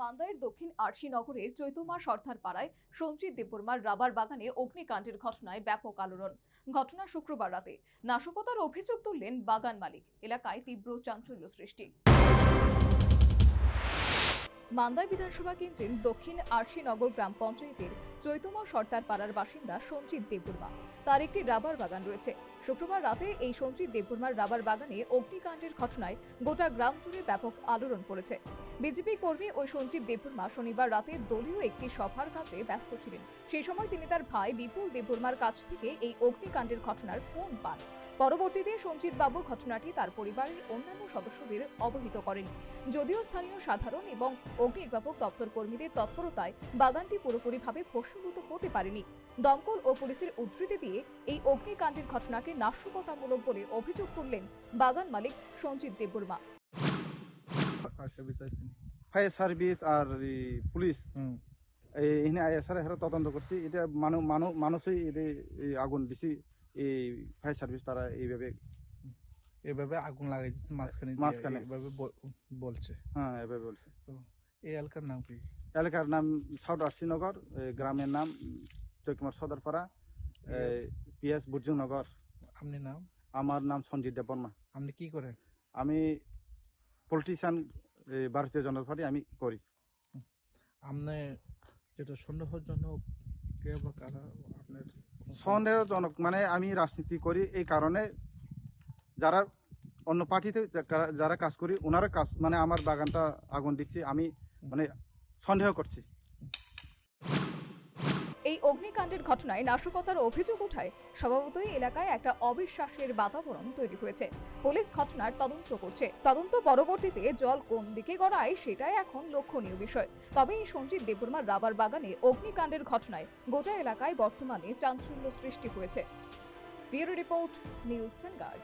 মান্দায়ের দক্ষিণ আরশিনগরের চৈতমা সর্দার পাড়ায় সঞ্জিত দেববর্মার রাবার বাগানে অগ্নিকাণ্ডের ঘটনায় ব্যাপক আলোড়ন। ঘটনা শুক্রবার রাতে। নাশকতার অভিযোগ তুললেন বাগান মালিক। এলাকায় তীব্র চাঞ্চল্য সৃষ্টি। মান্দায় বিধানসভা কেন্দ্রের দক্ষিণ আরশিনগর গ্রাম পঞ্চায়েতের চৈতমা সর্দার পাড়ার বাসিন্দা সঞ্জিত দেববর্মা। তার একটি রাবার বাগান রয়েছে। শুক্রবার রাতে এই সঞ্জিত দেববর্মার রাবার বাগানে অগ্নিকাণ্ডের ঘটনায় গোটা গ্রাম জুড়ে ব্যাপক আলোড়ন পড়েছে। বিজেপি কর্মী ওই সঞ্জিত দেববর্মা শনিবার রাতে দলীয় একটি সভার কাজে ব্যস্ত ছিলেন। সেই সময় তিনি তার ভাই বিপুল দেববর্মার কাছ থেকে এই অগ্নিকাণ্ডের ঘটনার ফোন পান। পরবর্তীতে সঞ্জিত বাবু ঘটনাটি তার পরিবারের অন্যান্য সদস্যদের অবহিত করেন। যদিও স্থানীয় সাধারণ এবং অগ্নিনির্বাপক দপ্তর কর্মীদের তৎপরতায় বাগানটি পুরোপুরিভাবে ভস্মীভূত হতে পারেনি। দমকল ও পুলিশের উদ্ধৃতি দিয়ে এই অগ্নিকাণ্ডের ঘটনাকে নাশকতামূলক বলে অভিযোগ তুললেন বাগান মালিক সঞ্জিত দেববর্মা। ফায়ার সার্ভিস আর পুলিশ এখানে আইএসআর তদন্ত করছি। এটা মানুষই আগুন দিছি। এই ফায়ার সার্ভিস তারা এইভাবে আগুন লাগাইছে মাঝখানে এইভাবে বলছে। হ্যাঁ, এভাবে বলছে। তো এই এলাকার নাম কি? এলাকার নাম সাউথ আরশিনগর, গ্রামের নাম চৈতমা সর্দার পাড়া, পিএস বুর্জুনগর। আপনি নাম? আমার নাম সঞ্জিত দেববর্মা। আপনি কি করেন? আমি পলিটিশিয়ান, ভারতীয় জনতা পার্টি আমি করি। আপনি যেটা সন্দেহজনক কে বা কারা আপনার? সন্দেহজনক মানে আমি রাজনীতি করি, এই কারণে যারা অন্য পার্টিতে যারা কাজ করি ওনারা কাজ মানে আমার বাগানটা আগুন দিচ্ছে, আমি মানে সন্দেহ করছি। এই অগ্নিকাণ্ডের ঘটনায় নাশকতার অভিযোগ ওঠায় স্বভাবতই এলাকায় একটা অবিশ্বাসের বাতাবরণ তৈরি হয়েছে। পুলিশ ঘটনার তদন্ত করছে। তদন্ত পরবর্তীতে জল কোন দিকে গড়ায় সেটাই এখন লক্ষণীয় বিষয়। তবে এই সঞ্জিত দেববর্মার রাবার বাগানে অগ্নিকাণ্ডের ঘটনায় গোটা এলাকায় বর্তমানে চাঞ্চল্য সৃষ্টি হয়েছে। Bureau report, news vanguard.